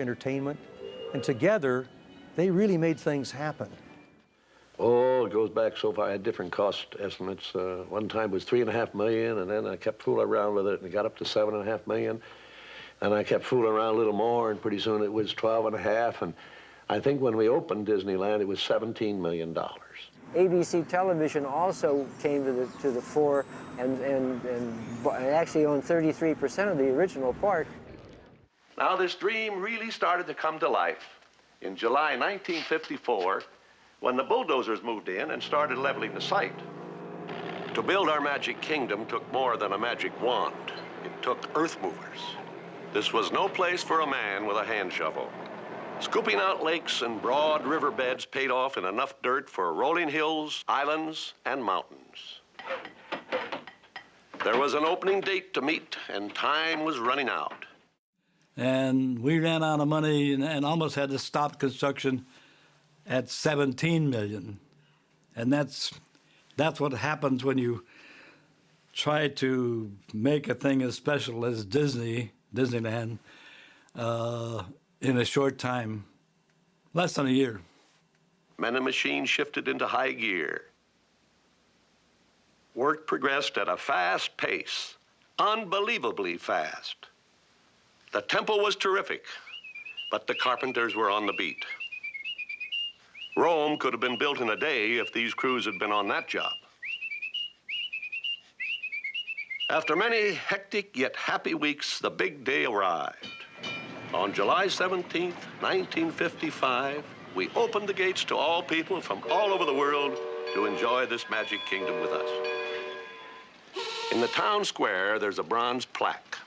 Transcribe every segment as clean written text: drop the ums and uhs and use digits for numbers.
entertainment, and together, they really made things happen. Oh, it goes back so far. I had different cost estimates. One time it was $3.5 million, and then I kept fooling around with it, and it got up to $7.5 million. And I kept fooling around a little more, and pretty soon it was 12.5. And I think when we opened Disneyland, it was $17 million. ABC Television also came to the fore and actually owned 33% of the original park. Now this dream really started to come to life in July 1954 when the bulldozers moved in and started leveling the site. To build our magic kingdom took more than a magic wand. It took earth movers. This was no place for a man with a hand shovel. Scooping out lakes and broad riverbeds paid off in enough dirt for rolling hills, islands, and mountains. There was an opening date to meet, and time was running out. And we ran out of money and almost had to stop construction at $17 million. And that's what happens when you try to make a thing as special as Disneyland, in a short time, less than a year. Men and machines shifted into high gear. Work progressed at a fast pace, unbelievably fast. The tempo was terrific, but the carpenters were on the beat. Rome could have been built in a day if these crews had been on that job. After many hectic yet happy weeks, the big day arrived. On July 17th, 1955, we opened the gates to all people from all over the world to enjoy this magic kingdom with us. In the town square, there's a bronze plaque.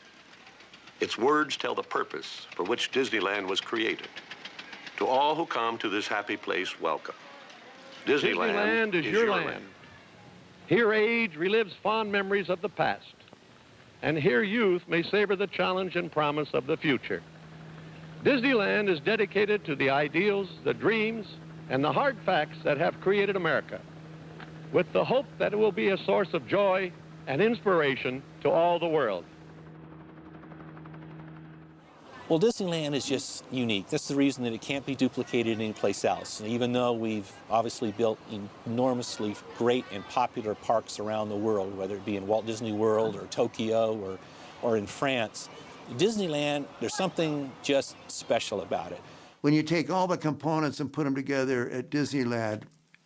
Its words tell the purpose for which Disneyland was created. To all who come to this happy place, welcome. Disneyland is your land. Here age relives fond memories of the past. And here youth may savor the challenge and promise of the future. Disneyland is dedicated to the ideals, the dreams, and the hard facts that have created America, with the hope that it will be a source of joy and inspiration to all the world. Well, Disneyland is just unique. That's the reason that it can't be duplicated anyplace else. And even though we've obviously built enormously great and popular parks around the world, whether it be in Walt Disney World or Tokyo or in France, Disneyland, there's something just special about it. When you take all the components and put them together at Disneyland,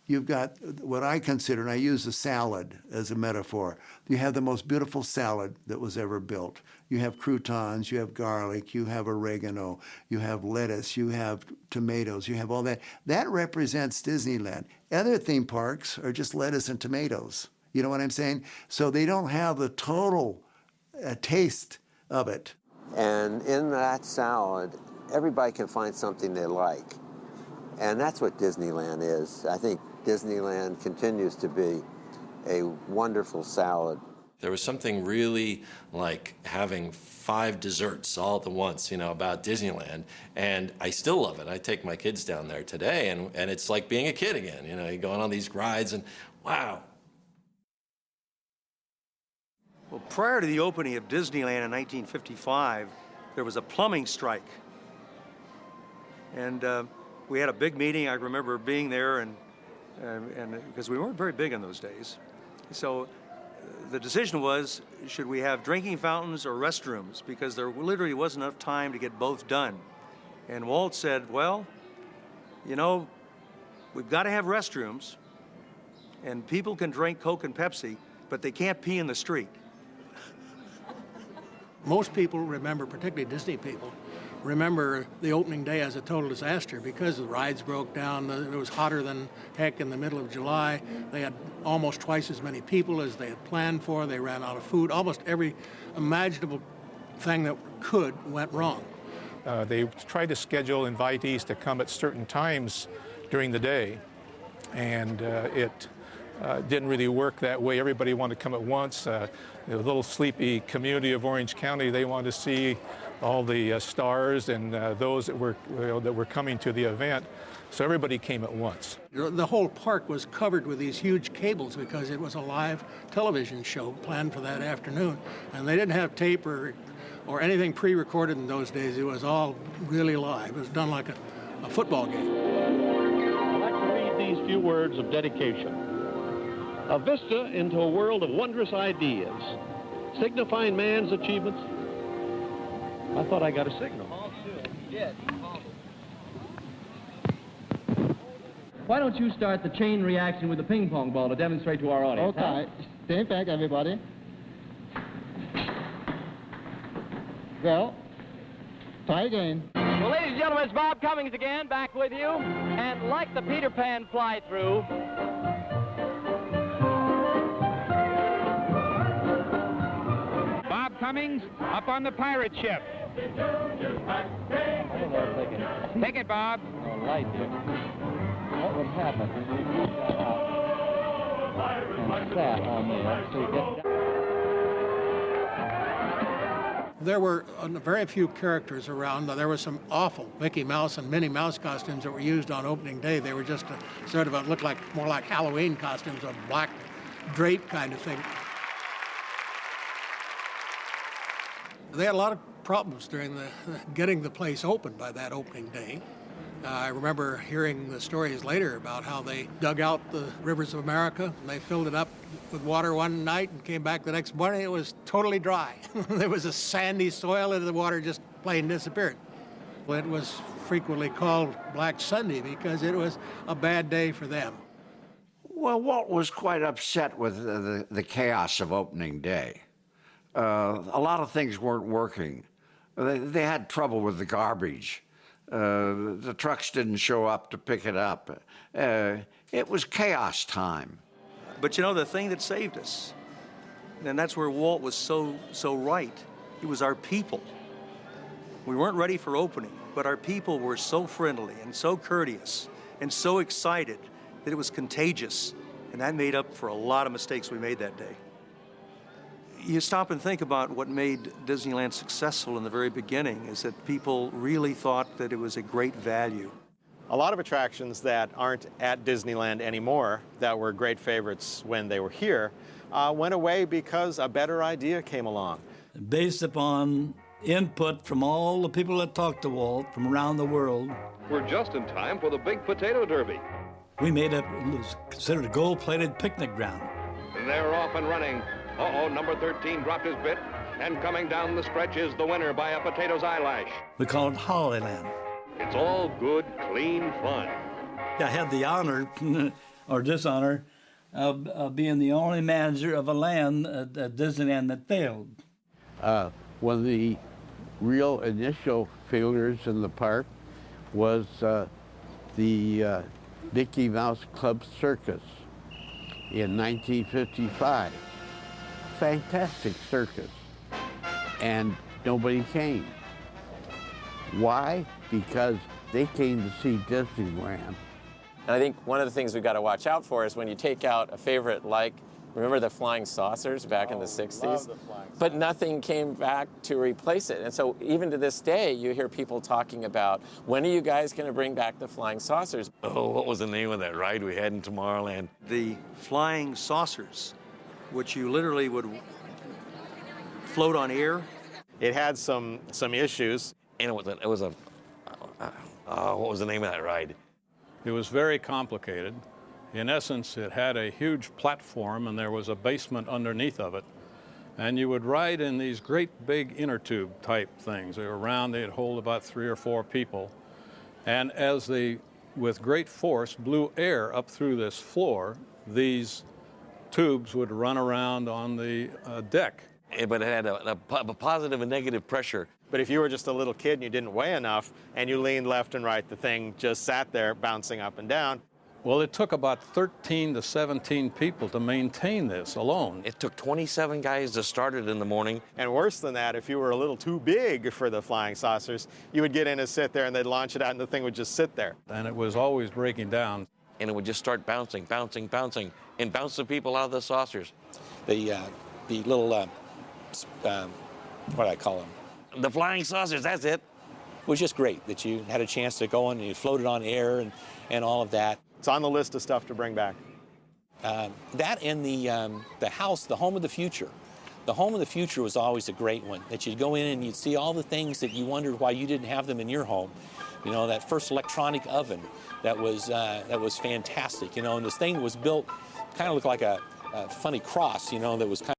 you've got what I consider, and I use a salad as a metaphor. You have the most beautiful salad that was ever built. You have croutons, you have garlic, you have oregano, you have lettuce, you have tomatoes, you have all that. That represents Disneyland. Other theme parks are just lettuce and tomatoes. You know what I'm saying? So they don't have the total taste of it. And in that salad, everybody can find something they like. And that's what Disneyland is. I think Disneyland continues to be a wonderful salad. There was something really like having 5 desserts all at once, about Disneyland. And I still love it. I take my kids down there today, and it's like being a kid again. You're going on these rides, and wow. Well, prior to the opening of Disneyland in 1955, there was a plumbing strike. And we had a big meeting. I remember being there, and because we weren't very big in those days. So the decision was, should we have drinking fountains or restrooms? Because there literally wasn't enough time to get both done. And Walt said, well, we've got to have restrooms, and people can drink Coke and Pepsi, but they can't pee in the street. Most people remember, particularly Disney people, remember the opening day as a total disaster because the rides broke down. It was hotter than heck in the middle of July. They had almost twice as many people as they had planned for. They ran out of food. Almost every imaginable thing that went wrong. They tried to schedule invitees to come at certain times during the day, and it didn't really work that way. Everybody wanted to come at once. The little sleepy community of Orange County, they wanted to see all the stars and those that were coming to the event. So everybody came at once. The whole park was covered with these huge cables because it was a live television show planned for that afternoon. And they didn't have tape or or anything pre-recorded in those days. It was all really live. It was done like a football game. I'd like to read these few words of dedication. A vista into a world of wondrous ideas, signifying man's achievements. I thought I got a signal. Why don't you start the chain reaction with the ping pong ball to demonstrate to our audience? Okay. Stand back, everybody. Go. Try again. Well, ladies and gentlemen, it's Bob Cummings again, back with you. And like the Peter Pan fly-through, Bob Cummings up on the pirate ship. Take it, Bob. no light here. What would happen if you took that out and sat on there so you get down? There were very few characters around. There were some awful Mickey Mouse and Minnie Mouse costumes that were used on opening day. They were just looked like more like Halloween costumes, a black drape kind of thing. They had a lot of problems during getting the place open by that opening day. I remember hearing the stories later about how they dug out the rivers of America and they filled it up with water one night and came back the next morning. It was totally dry. There was a sandy soil and the water just plain disappeared. It was frequently called Black Sunday because it was a bad day for them. Well, Walt was quite upset with the chaos of opening day. A lot of things weren't working. They had trouble with the garbage. The trucks didn't show up to pick it up. It was chaos time. But you know, the thing that saved us, and that's where Walt was so right, it was our people. We weren't ready for opening, but our people were so friendly and so courteous and so excited that it was contagious, and that made up for a lot of mistakes we made that day. You stop and think about what made Disneyland successful in the very beginning is that people really thought that it was a great value. A lot of attractions that aren't at Disneyland anymore, that were great favorites when they were here, went away because a better idea came along. Based upon input from all the people that talked to Walt from around the world. We're just in time for the big potato derby. We made it was considered a gold-plated picnic ground. And they're off and running. Uh-oh, number 13 dropped his bit, and coming down the stretch is the winner by a potato's eyelash. We call it Hollyland. It's all good, clean fun. I had the honor, or dishonor, of being the only manager of a land at Disneyland that failed. One of the real initial failures in the park was the Mickey Mouse Club Circus in 1955. Fantastic circus, and nobody came. Why? Because they came to see Disneyland. And I think one of the things we've got to watch out for is when you take out a favorite like, remember the flying saucers back in the 60s? But nothing came back to replace it. And so even to this day, you hear people talking about, when are you guys going to bring back the flying saucers? Oh, what was the name of that ride we had in Tomorrowland? The flying saucers, which you literally would float on air. It had some issues. And what was the name of that ride? It was very complicated. In essence, it had a huge platform and there was a basement underneath of it. And you would ride in these great big inner tube type things. They were round, they'd hold about 3 or 4 people. And as they, with great force, blew air up through this floor, these tubes would run around on the deck. But it had a positive and negative pressure. But if you were just a little kid and you didn't weigh enough and you leaned left and right, the thing just sat there bouncing up and down. Well, it took about 13 to 17 people to maintain this alone. It took 27 guys to start it in the morning. And worse than that, if you were a little too big for the flying saucers, you would get in and sit there and they'd launch it out and the thing would just sit there. And it was always breaking down. And it would just start bouncing, bouncing, bouncing, and bounce the people out of the saucers. The little, what do I call them? The flying saucers, that's it. It was just great that you had a chance to go in and you floated on air and all of that. It's on the list of stuff to bring back. That and the house, the home of the future, The home of the future was always a great one, that you'd go in and you'd see all the things that you wondered why you didn't have them in your home. You know, that first electronic oven that was fantastic, you know, and this thing was built, kind of looked like a funny cross, you know, that was kind